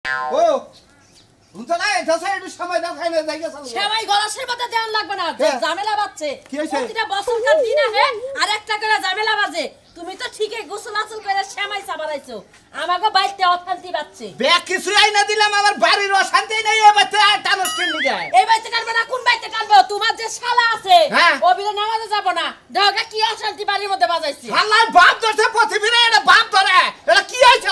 ও বুঝছ না এটা সাইড সময় দাও খাইলে যাই গেছে সেমাই গলাশের মধ্যে ধ্যান লাগবে না ঝামেলা বাজছে কি হইছে প্রতিটা বছরকার দিন আহে আর একটা করে ঝামেলা বাজে তুমি তো ঠিকই গোসল আসল করে সেমাই চাবারাইছো আমাকে বাইতে অশান্তি বাজছে ব্যাগ কিছু আইনা দিলাম আমার বাড়ির অশান্তি নাই এ বাচ্চা টানস কিন নিয়ে যায় এই বাইতে কাটবে না কোন বাইতে কাটবে তোমার যে শালা আছে ও বিলে নামাজে যাব না দেখো কি অশান্তি বাড়ির মধ্যে বাজাইছে শালার বাপ ধরছে পৃথিবীরে এটা বাপ ধরে এটা কি হইছে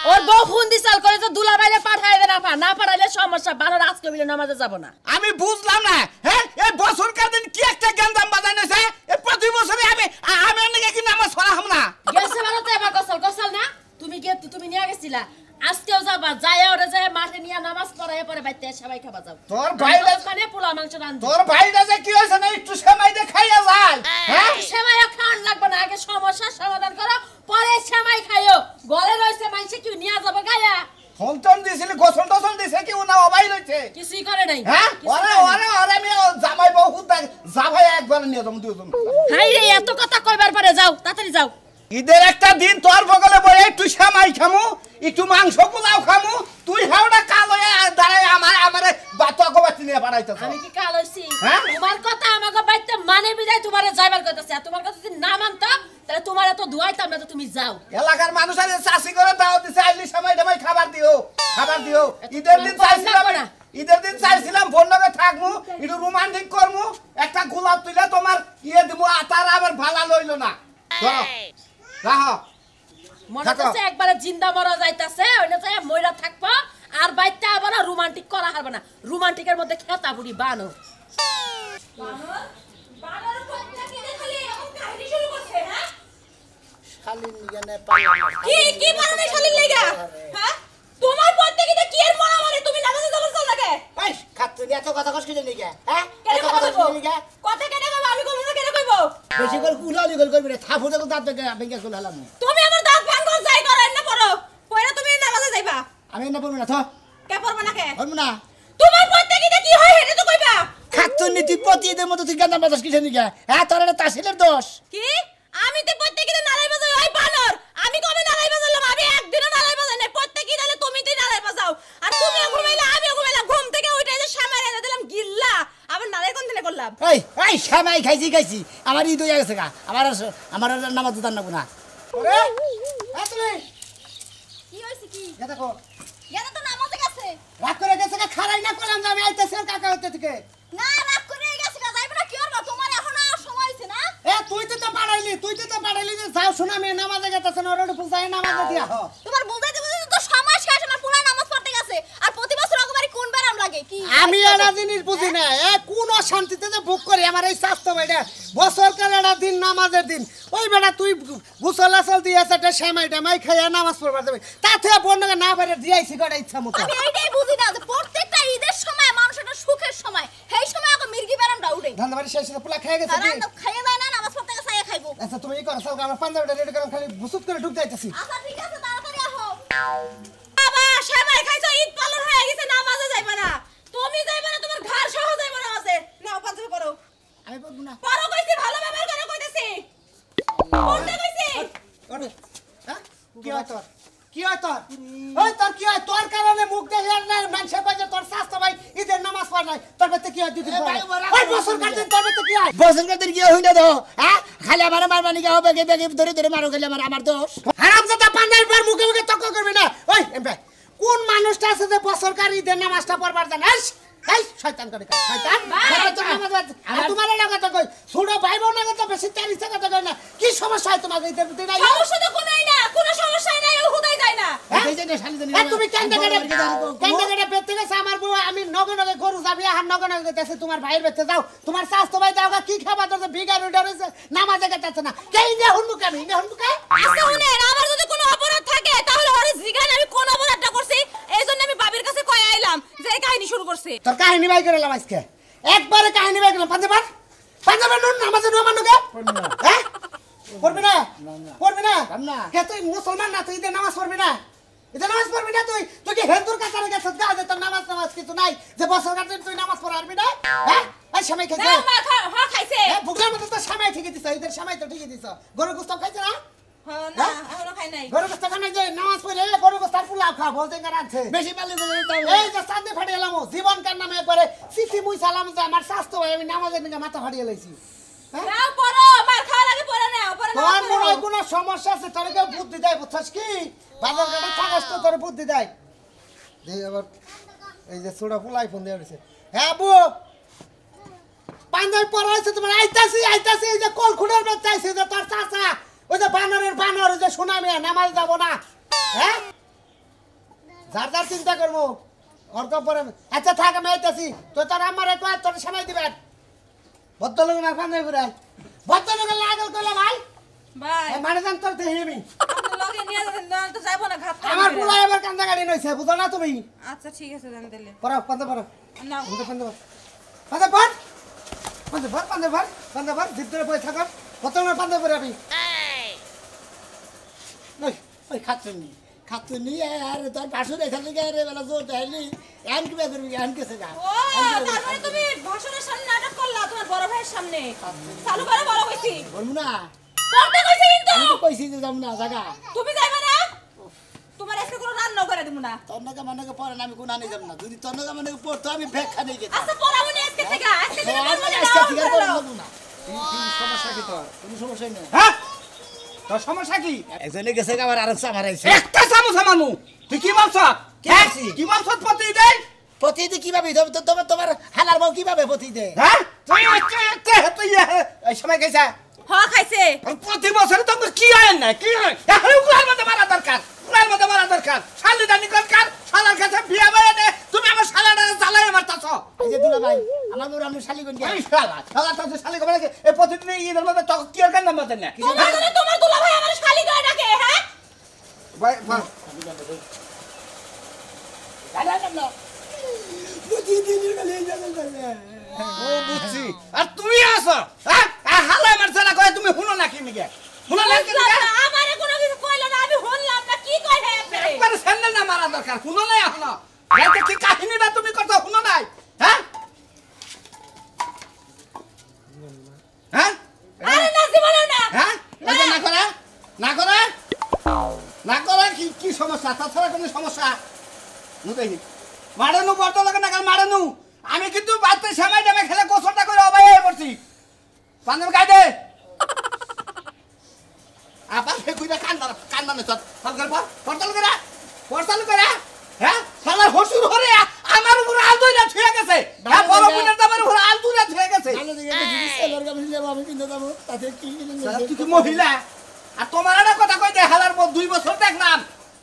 ওর বউ ফোন দিছাল করে তো দুলা বাইরে পাঠায় দে না পাঠাইলে সমস্যা ভালো আজকে বিলে নামাজে যাব না আমি বুঝলাম না হ্যাঁ এই বছরকার দিন কি একটা গন্ধাম বাজাইছে এই প্রতি বছরে আমি অনেকে কি নামাজ পড়াম না গেছে ভালো তো এবার গোসল না তুমি নিয়ে গেছিলা আজকেও যাবা যায় ওরে যায় মাঠে নিয়ে নামাজ পড়ায় পরে বাইতে সবাই খাবা যাও তোর ভাইরা খানে পোলা মাংস রান্ধ তোর ভাইরা যে কি হইছে না একটু সেমাই দে খাইয়া যায় হ্যাঁ সেমাই খান লাগবে না আগে সমস্যার সমাধান করো পরে সেমাই খাইও গলে রইছে মাইছে কি নিয়ে যাবো গায়া ফোন দিছিল গোসল টোসল দিছে কি না অবাই রইছে কিছুই করে নাই হ্যাঁ ওরে আমি জামাই বহুত জামাই একবার নিয়ে যাম দিও তুমি হাই রে এত কথা কইবার পরে যাও তাড়াতাড়ি যাও ঈদের একটা দিন তোর বগলে বই একটু সেমাই খামু একটু মাংস পোলাও খামু তুই হাওড়া কাল হয়ে দাঁড়ায় আমারে বাতক বাতি নিয়ে পাঠাইতেছ আমি কি কাল হইছি তোমার কথা আমাকে বাইতে মানে বিদায় তোমারে যাইবার কইতাছে তোমার কথা যদি না মানতো তাহলে তোমার এত দুয়াইতাম না তো তুমি যাও এলাকার মানুষ আরে চাষি করে দাও দিছে আইলি সময় দেমাই খাবার দিও ঈদের দিন চাইছিলাম বন্ধকে থাকমু একটু রোমান্টিক করমু একটা গোলাপ তুইলে তোমার ইয়ে দিব আতার আবার ভালা লইল না ধরো রাহো মনে হচ্ছে একবারে জিন্দা মরা যাইতাছে ওইনা যায় মইরা থাকবো আর বাইতে আবার রোমান্টিক করা হারবে না রোমান্টিকের মধ্যে খেতা বুড়ি বানো বানর কোনটা কি খালি এখন কাহিনী শুরু করছে হ্যাঁ শালিন জানে পাইয়া কি বানানে শালিন লাগা হ্যাঁ তোমার প্রত্যেকটা কি এর মরা মানে তুমি নামাজে যাবার চল লাগে এই খাতুন এত কথা কষ্ট কি নিগা হ্যাঁ কেন এত কথা কথা কইবো নিগা কথা কেন কইবো আমি কইবো না কেন কইবো বেশি করে উলালি গল করবি না থাপু দেখো দাঁত ভেঙে চলে হলাম তুমি আমার দাঁত ভাঙ যাই করেন না পড়ো কইরা তুমি নামাজে যাইবা আমি না পড়ব না তো কে পড়বা না কে পড়ব না তোমার প্রত্যেকটা কি হয় এটা তো কইবা খাতুন নীতি পতিদের মতো তুই গান্দা বাতাস কিসে নিগা হ্যাঁ তোর এটা তাসিলের দোষ কি আমি তো প্রত্যেকটা নালাই বাজাই ওই বানর আমি কবে নালাই বাজালাম আমি একদিনও নালাই বাজাই না প্রত্যেকটা নালে তুমি তুই নালাই বাজাও আর তুমি ঘুমাইলা আমি ঘুমাইলাম ঘুম থেকে উঠে যে সামাই এনে দিলাম গিল্লা আবার নালাই কোন দিনে করলাম এই সামাই খাইছি আমার ঈদ হয়ে গেছে গা আমার নামাজ দান না গুনা ওরে তুমি কি হইছে কি এটা দেখো এটা তো নামাজে গেছে রাগ করে গেছে খারাই না করলাম যে আমি আইতেছি কাকা হইতে থেকে না রাগ করে গেছে গা যাইবা না কি করবা তোমার এখন আর সময় হইছে না তুই তো পাড়াইলি যে যাও শোনা আমি নামাজে গেতেছ না ওরে বুঝাই নামাজে দিয়া হ তোমার বুঝাইতে তো সময় শেষ আমার পুরা নামাজ পড়তে গেছে আর প্রতি বছর একবারই কোন বেরাম লাগে কি আমি এটা জিনিস বুঝি না কোন অশান্তিতে যে ভোগ করি আমার এই স্বাস্থ্য বেটা বছরকাল একটা দিন নামাজের দিন ওই বেটা তুই গোসল আসল দিয়ে সেটা সেমাইটা মাই খাইয়া নামাজ পড়বার দেবে তাতে বন্ধকে না বেড়ে দিয়াইছি করে ইচ্ছা মতো আমি এইটাই বুঝি না যে প্রত্যেকটা ঈদের সময় মানুষের সুখের সময় সেই সময় আগে মির্গি বেরামটা উঠে ধান্দাবাড়ি শেষ পোলা খেয়ে গেছে আর তো খাইয়ে যায় না নামাজ পড়তে গেছে খাইবো আচ্ছা তুমি এই করো সব আমার পাঞ্জাবিটা রেডি করো খালি বুসুত করে ঢুক যাইতেছি আচ্ছা ঠিক আছে তাড়াতাড়ি আহো বাবা সবাই খাইছো ঈদ পালন হয়ে গেছে নামাজে যাইবা না তুমি যাইবা না তোমার ঘর সহ যাইবা না আছে নাও পাঞ্জাবি পরো আমি পড়ব না পরো কইছি ভালো ব্যবহার করে কইতেছি পড়তে কইছি ওরে হ্যাঁ কি হয় তোর ওই তোর কি হয় তোর কারণে মুখ দেখে না মানুষে বাজে তোর স্বাস্থ্য ভাই ঈদের নামাজ পড় নাই তোর বেতে কি হয় দিদি ওই বছর কাটদিন তোর বেতে কি হয় বসন কাদের কি হই না তো হ্যাঁ খালি আমার মারবানি কে হবে বেগে ধরে মারো খালি আমার দোষ হারামজাদা পাঞ্জাবি পর মুখে তক্ক করবি না ওই এমবে কোন মানুষটা আছে যে বছরকার ঈদের নামাজটা পড়বার জানাস এই শয়তান করে শয়তান তোমার লাগা তো কই ছোট ভাই বোন লাগা তো বেশি তার ইচ্ছা কথা কই না কি সমস্যা হয় তোমার ঈদের দিন নাই সমস্যা তো কোনাই না কোনো সমস্যাই নাই ও হুদাই যায় না এই যে শালি জানি তুমি কেন বেতে গেছে আমার বউ আমি নগনগে গরু যাবি আর নগনগে গেছে তোমার ভাইয়ের বেতে যাও তোমার স্বাস্থ্য ভাই যাও কি খাবা তো বিগার উডারেছে নামাজে গেছে না কেই না হুনমুক আমি না হুনমুক আচ্ছা শুনে আমার যদি কোনো অপরাধ থাকে তাহলে ওরে জিগান আমি কোন অপরাধটা করছি এইজন্য আমি বাবির কাছে কই আইলাম যে এই কাহিনী শুরু করছে তোর কাহিনী বাই করে লাম আজকে একবারে কাহিনী বাই করে পাঞ্জাবার নুন নামাজে নো মানুকে হ্যাঁ পড়বি না কে তুই মুসলমান না তুই ঈদের নামাজ পড়বি না তুই কি হিন্দুর কাছে গেছিস গা যে তোর নামাজ কিছু নাই যে বছর কাটে তুই নামাজ পড়ারবি না হ্যাঁ এই সময় খাইছে না মা খাইছে বুকের মধ্যে তো সময় ঠিকই দিছ ঈদের সময় তো ঠিকই দিছ গরু গোস্ত খাইছে না হ্যাঁ না এখনো খাই নাই গরু গোস্ত খানে যে নামাজ পড়ে গরু গোস্ত আর পোলাও খা বলতে গা রাখছে বেশি পারলে তো এই যে সান্দে ফাটিয়ে এলাম জীবন কার নামে একবারে সিসি মুই সালাম যে আমার স্বাস্থ্য হয় আমি নামাজের নিকে মাথা ফাটিয়ে লাইছি হ্যাঁ নাও পড়ো মার খাওয়ার আগে পড়ে নাও পড়ে নাও তোর মনে হয় কোনো সমস্যা আছে তোর কেউ বুদ্ধি দেয় বুঝছস কি বাজার ঘাটে থাকাস তো তোর বুদ্ধি দেয় দেই আবার এই যে ছোড়া ফুলাই ফোন দিয়ে দিছে হ্যাঁ আবু পাঞ্জাবি পরা হয়েছে তোমার আইতাছি এই যে কল খুঁড়ের বেদ চাইছে যে তোর চাচা ওই যে বানর ওই যে সোনা মেয়ে নামাজ যাবো না হ্যাঁ যার চিন্তা করবো অর্ক পরে আচ্ছা থাক আমি আইতাছি তো তোর আমার একবার তোর সময় দিবেন ভদ্রলোক না পাঞ্জাবি পরাই ভদ্রলোকের লাগল করলে ভাই ভাই মানে জান তোর দেহি আমি আপনি লগে নিয়ে যাবেন না তো যাইবো না ঘাট আমার পুলা এবার কান্দা গাড়ি নইছে বুঝো না তুমি আচ্ছা ঠিক আছে জান দিলে পড়া পাঞ্জা পড়া নাও পাঞ্জা পড় ভিতরে বই থাকার প্রথমে পাঞ্জা পরে আমি ওই খাতুনি আর তোর পাশে রেখা লিগে রে বেলা জোর দেয়নি এন কি করবি এন কেসে যা ও তার মানে তুমি ভাষণের সামনে নাটক করলা তোমার বড় ভাইয়ের সামনে চালু করে বড় কইছি বলবো না পড়তে কইছি কিন্তু আমি তো কইছি যে যাম না জায়গা তুমি যাইবা না তোমার আজকে কোনো রান্না করে দেব না তোর নাকা মানে পরে আমি কোন আনি যাব না যদি তোর নাকা মানে পড়তো আমি ভেক খানে গেছি আচ্ছা পড়াবো না আজকে থেকে আজকে থেকে আমি বলবো না আজকে ঠিক আছে দাও। বলবো না সমস্যা কি তোর কোনো সমস্যা নেই হ্যাঁ তোর সমস্যা কি একজনে গেছে আবার আরেকটা মারাইছে একটা চামচ আমানু তুই কি মারছ কি মারছি? কি মারছ পতি দেই প্রতিদিন কিভাবে তোমার হালার বউ কিভাবে প্রতি দে হ্যাঁ তুই তুই এই সময় গেছা হ খাইছে প্রতি বছর তো কি হয় না কি হয় এখন উলার মধ্যে মারা দরকার শালি দানি দরকার শালার কাছে বিয়া বয়ে দে তুমি আমার শালাটা জ্বালাই মারতাছ এই যে দুলা ভাই আমার বউ আমরা শালিগন এই শালা তো শালি কবে লাগে এই প্রতিদিন ঈদের মধ্যে তো কি আর কেন মতে না তোমার দুলা ভাই আমার শালি করে ডাকে হ্যাঁ ভাই ভাই ও বুঝছি আর তুমি আছো হ্যাঁ হালা মারছ না কয় তুমি শুনো না কি মিগে শুনো না কি মিগে আমারে কোনো কিছু কইলো না আমি শুনলাম না কি কই হে আপনি একবার স্যান্ডেল না মারা দরকার শুনো না এখনো রাতে কি কাহিনীটা তুমি কথা শুনো নাই হ্যাঁ হ্যাঁ আরে না জীবন না হ্যাঁ এই যে না করে কি সমস্যা তাছাড়া কোনো সমস্যা দেখি মারানু বর্ত লাগে না কারণ মারানু আমি কিন্তু বাড়তে সময় দেবে খেলে গোসলটা করে অবাই হয়ে পড়ছি পাঞ্জাবি গাই দে আবার ফেকুইটা কান্দা না চল পড়তাল করে হ্যাঁ শালা হসুর হরে আমার উপর আল দুইটা ছুঁয়ে গেছে হ্যাঁ বড় বোনের দামের উপর আল দুইটা ছুঁয়ে গেছে আমি কিনে যাবো তাতে কি শালা তুই কি মহিলা আর তোমার একটা কথা কই দে হালার পর 2 বছর দেখলাম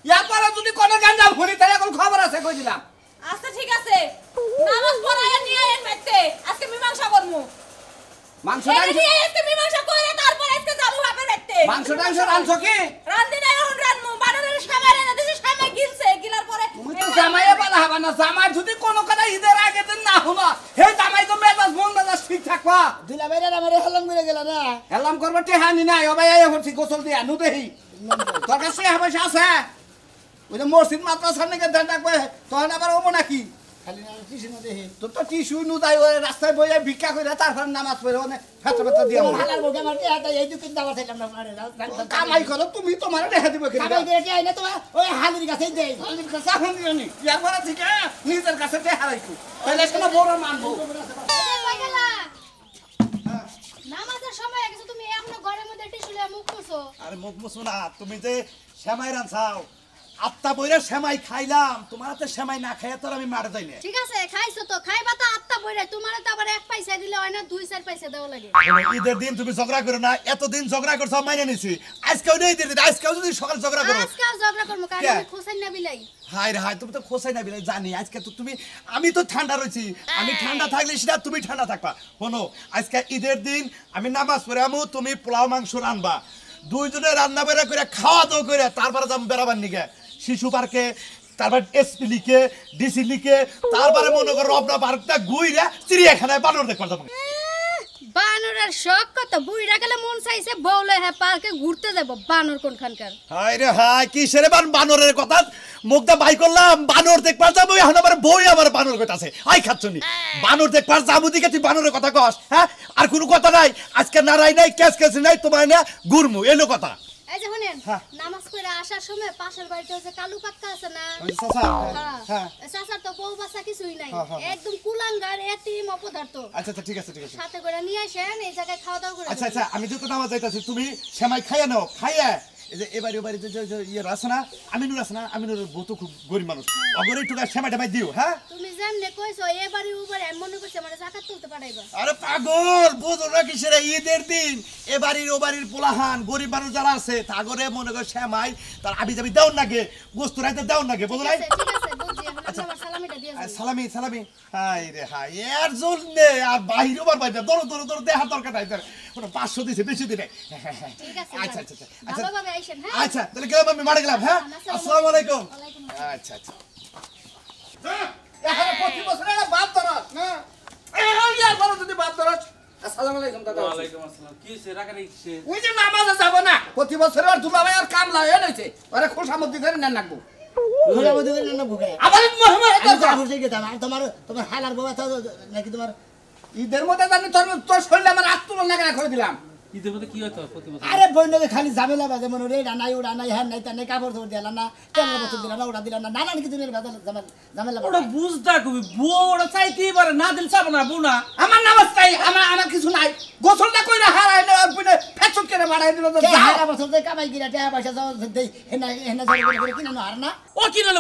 ইয়ার পরে যদি কোনো গাঞ্জাম শুনি তাহলে এখন খবর আছে কই দিলাম আচ্ছা ঠিক আছে নামাজ পড়ায়া নিয়ে আইন মাইতে আজকে মীমাংসা করমু মাংসটা এই নিয়ে আজকে মীমাংসা করে তারপর আজকে যাবো বাপের বাড়িতে মাংসটা রাঁধছো কি রান্দি নাই এখন রান্মু বানরের সামাই এনে দিছে সামাই গিলছে গিলার পরে তুমি তো জামাইয়ে পালা হবা না জামাই যদি কোনো কথা ঈদের আগে দিন না হবা হে জামাই তো মেজাজ মন মেজাজ ঠিক থাকবা দুলা ভাই আমার হালাম করে গেল না এলাম করবে টেহানি নাই অবাই আয় হচ্ছি গোসল দিয়া নু দেহি তোর কাছে হবে আছে ওই যে মসজিদ মাদ্রাসার নাকি ধ্যান রাখবে তখন আবার হবো নাকি খালি না কিছু না দেখি তোর তো টিস্যু নু যাই ওই রাস্তায় বইয়ে ভিক্ষা করে তারপর নামাজ পড়ে ওনে ফেতরা ফেতরা দিয়ে তোমার হালার বউ আমার হাতে এই দুকিন দাবা চাইলাম না মানে কামাই করো তুমি তোমার দেখা দিব কি কামাই করে কি আইনা তোমার ওই হালির কাছে দেই নিজের কাছে এখন দিওনি ইয়ার পরে থেকে নিজের কাছে দেখা রাখো তাহলে কোনো বড় মানবো নামাজের সময় গেছে তুমি এখনো ঘরের মধ্যে টিস্যু মুখ মুছো আরে মুখ মুছো না তুমি যে সেমাই রাঁধাও আত্মা বইরা সেমাই খাইলাম তোমার হাতে সেমাই না খাইয়া তোর আমি মারা যাই না ঠিক আছে খাইছো তো খাইবা তো আত্মা বইরে তোমার তো আবার 1 পয়সা দিলে হয় না 2-4 পয়সা দেওয়া লাগে ঈদের দিন তুমি ঝগড়া করো না এতদিন ঝগড়া করছো মাইনে নিছি আজকেও নেই ঈদের দিন আজকেও যদি সকাল ঝগড়া করো আজকে ঝগড়া করব কারণ আমি খোসাই না বিলাই হাই রে হাই তুমি তো খোসাই না বিলাই জানি আজকে তো তুমি আমি তো ঠান্ডা রইছি আমি ঠান্ডা থাকলে সেটা তুমি ঠান্ডা থাকবা শোনো আজকে ঈদের দিন আমি নামাজ পড়ে আমু তুমি পোলাও মাংস রান্না দুইজনে রান্না বেড়া করে খাওয়া দাওয়া করে তারপরে যাম বেড়াবার নিকে শিশু পার্কে তারপর এসপি লিখে ডিসি লিখে তারপরে মনে করো রবনা পার্কটা ঘুরে চিড়িয়াখানায় বানর দেখবার যাবো বানরের শখ কত বুইরা গেলে মন চাইছে বউলে হ্যাঁ পার্কে ঘুরতে যাব বানর কোনখানকার হাই রে হাই কিসের বানরের কথা মুখটা বাই করলাম বানর দেখবার যাবো এখন আমার বই আমার বানর কইতাছে আই খাচ্ছনি বানর দেখবার যাবো দিকে তুই বানরের কথা কস হ্যাঁ আর কোনো কথা নাই আজকে নারাই নাই ক্যাশ ক্যাশ নাই তোমার না গুরমু এলো কথা এই যে শুনেন হ্যাঁ। নামাজ পড়ে আসার সময় পাশের বাড়িতে ওই যে কালু কাকা আছে না ওই চাচা হ্যাঁ হ্যাঁ চাচার তো বউ বাচ্চা কিছুই নাই হ্যাঁ, হ্যাঁ, হ্যাঁ। একদম কুলাঙ্গার এতিম অপদার্থ আচ্ছা আচ্ছা ঠিক আছে ঠিক আছে সাথে করে নিয়ে আসেন এই জায়গায় খাওয়া দাওয়া করে আচ্ছা আচ্ছা আমি যত নামাজ যাইতাছি তুমি সেমাই খাইয়া নাও খাইয়া এই যে এবারে ওবারে যে ইয়ে আছে না আমিনুর আছে না আমিনুরের বউ তো খুব গরিব মানুষ অগরে একটু সেমাই টেমাই দিও হ্যাঁ তুমি জানলে কইছো এবারে উপরে এমন মনে করছে মানে জাকাত তুলতে পারাইবা আরে পাগল বুঝো না কিসের ঈদের দিন এবাড়ির ওবাড়ির পোলাহান গরিব মানুষ যারা আছে তাগরে মনে করে সেমাই তার আবি যাবি দেওয়ার নাগে গোস্ত রাইতে দেওয়ার নাগে বুঝো নাই ঠিক আছে বুঝছি এখন আপনি আমার সালামিটা দিয়ে যান সালামি সালামি হাই রে হাই এর জন্য আর বাহির ওবার বাইরে দৌড় দৌড় দৌড় দেহার দরকার নাই তার 500 দিছে বেশি দিনে ঠিক আছে আচ্ছা আচ্ছা আচ্ছা আচ্ছা ভালোভাবে আইসেন হ্যাঁ আচ্ছা তাহলে গেলাম আমি মাঠে গেলাম হ্যাঁ আসসালামু আলাইকুম ওয়ালাইকুম আচ্ছা আচ্ছা এখানে প্রতি বছর একটা বাপ ধরস না এই আর বড় যদি বাপ ধরস আসসালামু আলাইকুম দাদা ওয়ালাইকুম আসসালাম কি সে রাখা রেখেছে ওই যে নামাজে যাব না প্রতি বছর আর দুলাভাই আর কামলা হয়ে রয়েছে ওরে খোসামতি করে নেন নাকবো ঘুরে মধ্যে করে না ভুগে আবার মোহাম্মদ আমি তো আবুর থেকে গেতাম আর তোমার হালার বাবা তো নাকি তোমার ঈদের মধ্যে জানি তোর শরীরে আমার আত্মুল না করে দিলাম ঈদের মধ্যে কি হতো প্রতি বছর আরে বইনকে খালি ঝামেলা বাজে মনে রে রানাই উড়ানাই হ্যাঁ নাই তাই কাপড় ধরে দিলা না তেলের বোতল দিলা না ওটা দিলা না নানান কিছু নিয়ে ঝামেলা ওটা বুঝদা কবি বউ ওটা চাইতেই পারে না দিল চাবো না বউ না আমার নামাজ চাই আমার কিছু নাই গোসলটা কইরা হারাই না পুনে ফেচুক করে বাড়াই দিল তো যাও। হারা বছর থেকে কামাই কিনা টাকা পয়সা যাও দেই হেনা হেনা জড়ি করে কিনা হার না ও কিনে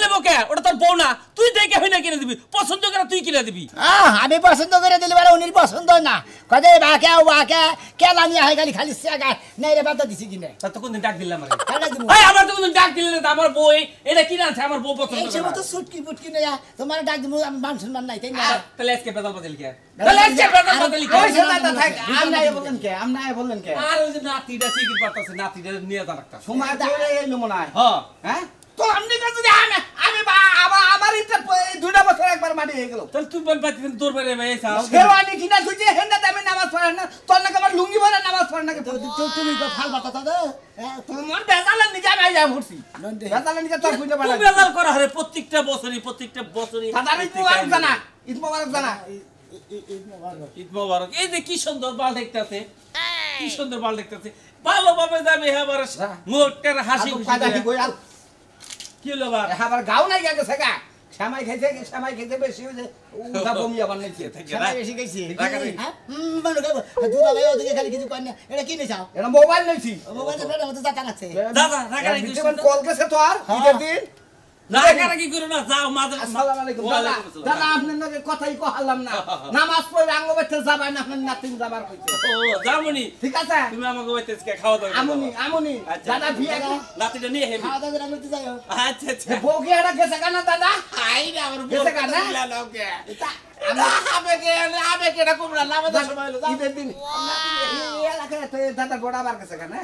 নেবো কে ওটা তোর বউ না তুই দেখে হই না কিনে দিবি পছন্দ করে তুই কিনে দিবি আমি পছন্দ করে দিলি বারে উনির পছন্দ না কদে বাকে কেলা নিয়ে হয় খালি সেগা নাই রে বাদ দিছি কিনে তা তো কোনদিন ডাক দিলাম আরে কাটা দিব এই আমার তো কোনদিন ডাক দিলে না আমার বউ এটা কিনে আছে আমার বউ পছন্দ এই করে সময় না। তো সুটকি পুটকি নেয়া তোমার ডাক দিব আমি মান সম্মান নাই তাই না তাহলে আজকে বেদাল বাতিল কে তাহলে আজকে বেদাল বাতিল কে ওই যে দাদা থাক আমনা বলেন কে আমনা বলেন কে আর ওই যে নাতিটা সিকির পারতাছে নাতিটা নিয়ে যা রাখতা সময় ধরে এলো মনে হয় হ্যাঁ হ্যাঁ তো আমনি কাছে যদি আমি আমার ইচ্ছা দুইটা বছর একবার মাটি হয়ে গেল তাহলে তুই বল পাতি তোর বাইরে ভাই এসা শেরওয়ানি কিনা তুই যে হেন্না দামে নামাজ পড়ে না তোর নাকি আমার লুঙ্গি পরে নামাজ পড়ে নাকি তুমি তো ফাল বাতা তো তোমার বেজালের নিকে আমি আইয়া ভরছি বেজালের নিকে তোর বুঝতে তুই পারা বেদাল করা হরে প্রত্যেকটা বছরই দাদা ঈদ মোবারক জানা ঈদ মোবারক জানা ঈদ মোবারক এই যে কি সুন্দর বাল দেখতেছে কি সুন্দর বাল দেখতেছে ভালোভাবে যাবে এবার মুখটার হাসি খুশি কাদা কি করে। কই আল কি হলো আবার আবার গাও নাই গেছে গা শ্যামাই খাইতে বেশি হইছে উঠা বমি আবার নাইছে খেলা বেশি গেছি টাকা নেই। হ্যাঁ মনে করব দুলা ভাই ওদিকে খালি কিছু কই না এটা কি নেছাও এটা মোবাইল নাইছি মোবাইলে ফেলে মতো জাতা আছে দাদা রাগারাগি করিস না। কল গেছে তো আর ঈদের দিন রাগারাগি করো না যাও মাদ্রাসা আসসালামু আলাইকুম দাদা দাদা আপনার লগে কথাই কহালাম না নামাজ পড়ে আঙ্গ বাইতে যাবাই না আপনার নাতিন যাবার কইছে ও যামনি ঠিক আছে তুমি আমাকে বাইতে খাওয়া দাও আমনি দাদা ভিয়া নাতিটা নিয়ে হেবি খাওয়া দাওয়া করতে যাইও আচ্ছা আচ্ছা বউ কি এটা গেছে কানা দাদা আই রে আমার গেছে কানা ঈদের দিন এই এলাকায় তো দাদা বড় আবার গেছে কানা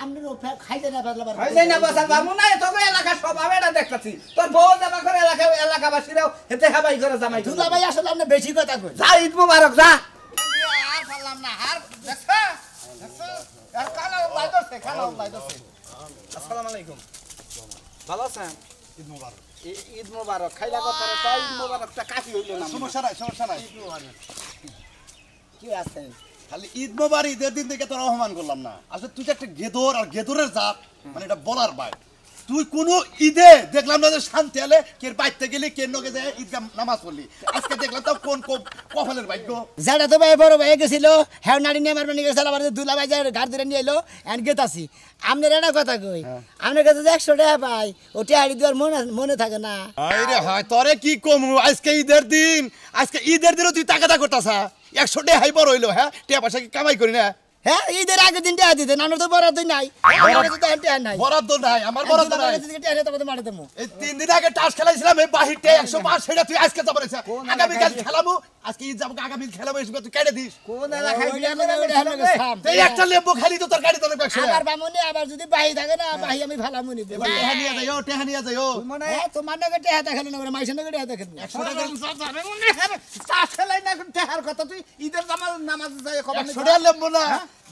আপনি খাইতে না পারলে হয় যাই না বসার বামু না তো এলাকা সব আমি এটা দেখতাছি তোর বউ যাবা করে এলাকাবাসীরাও হেতে হাবাই করে জামাই দুলা ভাই আসলে আপনি বেশি কথা কই যা ঈদ মোবারক যা আর পারলাম না আর দেখছ আর কানা উল্লাই দছে আসসালামু আলাইকুম ভালো আছেন ঈদ মোবারক ঈদ মোবারক খাইলা কথা তো ঈদ মোবারকটা কাটি হইল না সমস্যা নাই কি আছেন খালি ঈদ মোবারক ঈদের দিন থেকে তোর অপমান করলাম না আসলে তুই যে একটা গেদর আর গেদরের জাত মানে এটা বলার ভাই তুই কোন ঈদে দেখলাম না যে শান্তি আলে কে বাইতে গেলি কে নগে যায় ঈদগাহ নামাজ পড়লি আজকে দেখলাম তো কোন কপালের ভাগ্য যারা তো ভাই বড় ভাই গেছিল হ্যাঁ নাড়ি নিয়ে মারবে নিয়ে গেছিল আবার দুলা ভাই যায় ঘাট ধরে নিয়ে এলো এন্ড গেতাছি আপনার একটা কথা কই আপনার কাছে 100 টাকা পাই ও টিয়াড়ি দেওয়ার মনে থাকে না আরে হায় তোরে কি কম আজকে ঈদের দিন তুই টাকা করতাছা 100 টাকা হাই বড় হইলো হ্যাঁ টাকা পয়সা কি কামাই করি না হ্যাঁ ঈদের আগের দিন টাকা দিতেন আমরা তো বরাদ্দ নাই টাকা নাই বরাদ্দ নাই আমার বরাদ্দ নাই মারে দেবো এই 3 দিন আগে টাস খেলাইছিলাম এই বাহিরতে 105 সেটা তুই আজকে যাবো রেছা আগামী কাল খেলামু আজকে ঈদ যাবো আগামী খেলাবো এসে তুই কেটে দিস কোন এলাকায় এই একটা লেম্বু খালি তো তোর গাড়ি তোর ব্যাগ আবার বামুনি আবার যদি বাহি থাকে না বাহি আমি ভালামু নিব এবার টেহা নিয়ে যাইও মনে হ্যাঁ তোমার নাকি টেহা দেখালো না মাইসের নাকি টেহা দেখালো 100 টাকা চাষ খেলাই না তেহার কথা তুই ঈদের নামাজ যায় খবর 100 টাকা লেম্বু না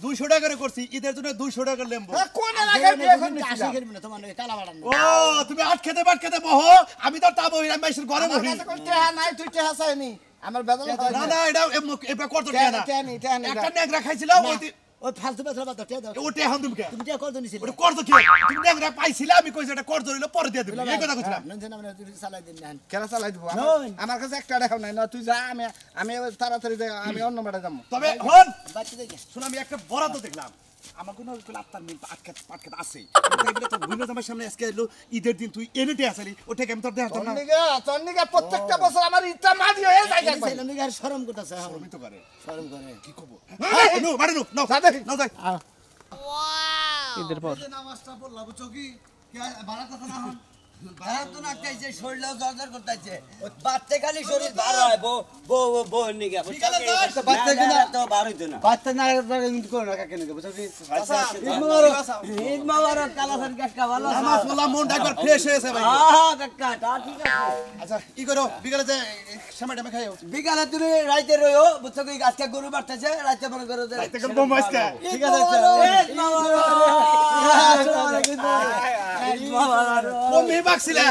200 টাকা করে করছি ঈদের জন্য 200 টাকা লেম্বু কোন এলাকায় বিয়ে আশি করবি না তোমার নাকি কালা বাড়ানো ও তুমি আট খেতে বহো আমি তো তা বহি আমি মাইসের ঘরে বহি টেহা নাই তুই টেহা চাইনি আমার বেদল না না এটা এটা করতে না টেহা নেই একটা নেগরা খাইছিল ওই ফালতু বেতরা বাদ টিয়া দাও ওটা এখন তুমি কে তুমি টিয়া কত নিছিল ওটা করছো কি তুমি দেখরা পাইছিলা আমি কইছি এটা করছো হইলো পরে দিয়ে দিবি এই কথা কইছিলাম নন আমরা তুই চালাই দিন না কেন চালাই দিব নয়। আমার কাছে একটা দেখাও নাই না তুই যা আমি তাড়াতাড়ি যাই আমি অন্য বেড়া যাবো তবে হন বাচ্চা দেখে শুন আমি একটা বরাদ্দ দেখলাম আমার কোনো আত্মার মিল পাটকাত আছে তাই বলে তোর ভিন্ন আমার সামনে আজকে এলো ঈদের দিন তুই এনেতে আসলি ওটাকে আমি তোর দেখাতাম না তোর নিকে প্রত্যেকটা বছর আমার ইচ্ছা মাঝি হয়ে যায় একবার। ছেলে নিকে আর শরম করতেছে আমি তো করে শরম করে কি কব নো মারে নো নাও নাও যাই ঈদের পর নামাজটা পড়লা বুঝছো কি ভাড়া কথা না হন ভাড়া তো না খাইছে শরীরও জর্জর করতেছে বাচ্চা খালি শরীর ভালো হয় বউ নিগে বিকালে যাস, বাচ্চা কিনা তো বার হইতো না বাচ্চা না কিন্তু করো না কাকে নিকে বুঝছো কি ঈদ মোবারক কালাসান কাটকা ভালো নামাজ পড়লা মনটা একবার ফ্রেশ হয়েছে ভাই কাকা তা ঠিক আছে আচ্ছা কি করো বিকালে যে সময় টাইমে খাইও বিকালে তুমি রাইতে রইও বুঝছো কি আজকে গরু বাড়তেছে রাইতে মনে করো যে রাইতে কোন বোম আজকে ঠিক আছে ঈদ মোবারক ঈদ মোবারক কমই বাকছিলা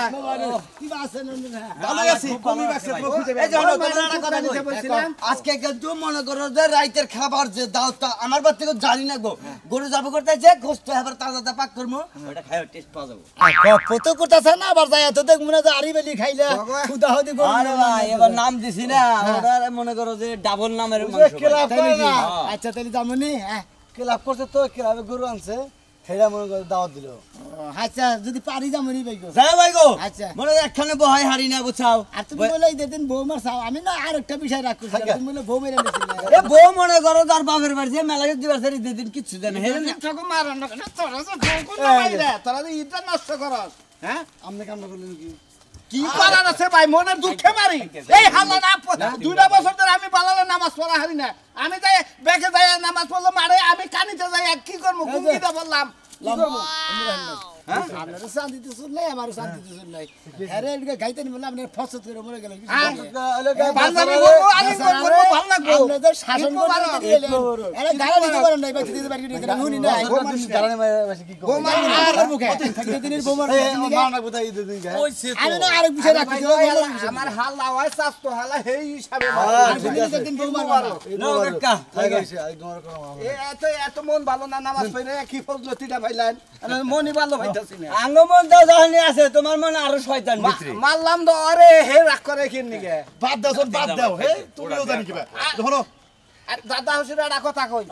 কি আছে নন না ভালো আছি কমই বাকছে তুমি খুঁজে এই যে বের হলো, তোমার একটা কথা বলছিলাম। আজকে কিন্তু মনে করো যে রাইতের খাবার যে দাওটা আমার বাড়ি থেকে জানি না গো গরু যাবো করতেছে গোস্ত এবার তাজা পাক করবো ওটা খাই টেস্ট পাওয়া যাবে কত করতেছে না আবার যায় তো দেখ মনে হয় আরি বেলি খাইলা খুদা হদি গরু আরে ভাই এবার নাম দিছি না ওটা মনে করো যে ডাবল নামের মাংস ক্লাব ভাই। করে না আচ্ছা তাহলে যামনি হ্যাঁ ক্লাব করছে তো ক্লাবে গরু আনছে সেটা মনে করে দাওয়াত দিল আচ্ছা যদি পারি যামনি বাইগো যাও ভাই গো আচ্ছা। মনে হয় একখানে বহাই হারি না বুঝাও আর তুমি বলে ঈদের দিন বউ মার চাও আমি না আর একটা বিষয় রাখছি তুমি বলে বউ মেরে নিছিলে এ বউ মনে করো তার বাপের বাড়ি যে মেলা দিবার সারি দিন কিচ্ছু জানে হে না ঠাকুর মারন না তোরা যে বউ কোন বাইরে তোরা যে ঈদটা নষ্ট করস হ্যাঁ আমনে কামনা করলেন কি কি করার আছে ভাই মনের দুঃখে মারি এই হাল্লা না দুইটা বছর ধরে আমি বালালে নামাজ পড়া হারি না আমি যাই বেকে যাই নামাজ পড়লো মারে আমি কানিতে যাই কি করবো কুঙ্গিটা বললাম কি করবো আপনার শান্তিতে শুনলাই আমার শান্তিতে শুনলাই আরে এদিকে গাইতে নি বললাম আপনার ফসত করে মরে গেল বান্ধবী বলবো আমি করবো ভালো লাগবো আপনাদের শাসন করতে দিলেন আরে গালা দিতে পারেন নাই বাকি দিতে পারি দিতে নুনি নাই আর মুখে থাকতে দিনের বোমার আমি না আরেক বিষয় রাখছি আমার হাল্লা হয় স্বাস্থ্য হাল্লা সেই হিসাবে দিন বোমার নো কাকা এত মন ভালো না নামাজ পড়ে কি ফজলতিটা ভাইলেন মনই ভালো ভাইতাছি না আঙ্গমন দাও জানি আছে তোমার মনে আরো শয়তান ভিতরে মারলাম তো আরে হে রাগ করে কি নিকে বাদ দাও সব বাদ দাও হে তুমিও জানি কিবা ধরো আর দাদা হুসের একটা কথা কই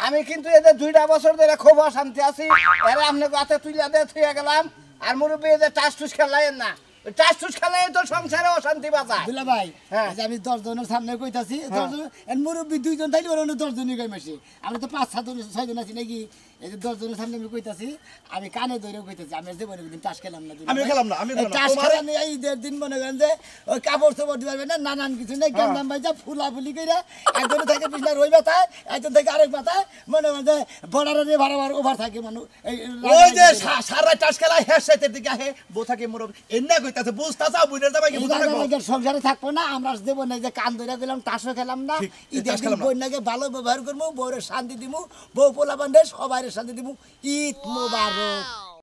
আমি কিন্তু এদের 2টা বছর ধরে খুব অশান্তি আছি এরা আপনি গাতে তুইলা দিয়ে থুয়ে গেলাম আর মুরব্বী এদের টাস টুস খেলাইন না টাস টুস খেলাই তো সংসারে অশান্তি বাঁচায় দুলা ভাই হ্যাঁ। আজ আমি 10 জনের সামনে কইতাছি 10 জন এর মুরব্বি 2 জন তাইলে ওরা 10 জনই কই মাসি আমি তো 5 7 6 জন আছি নাকি এই যে 10 জনের সামনে আমি কইতাছি আমি কানে ধরে কইতাছি আমি যে বলে দিন টাস খেলাম না আমিও খেলাম না, আমিও খেলাম না। টাস তোমারে- খেলাম না এই ঈদের দিন মনে করেন যে ওই কাপড় চোপড় দিবার না নানান কিছু নাই গন্ধাম ভাই যা ফুলাফুলি কইরা একজন থেকে পিছলা রই মাথায় একজন থেকে আরেক মাথায় মনে করেন যে বর্ডারে বারবার ওভার থাকে মানুষ এই ওই যে সারা টাস খেলা হের সাইতের দিকে আহে বউ থাকে মোর এন্না কইতাছে বুঝতা চাও বুইনের জামাই কি বুঝা রাখবো এই সংসারে থাকবো না আমরা দেব না যে কান ধরে গেলাম টাসও খেলাম না ঠিক, ঈদের টাস দিন খেলাম না। বন্যাকে ভালো ব্যবহার করবো বউরে শান্তি দিমু বউ পোলা বান্ধে সবাই শান্তি দিমু ঈদ মোবারক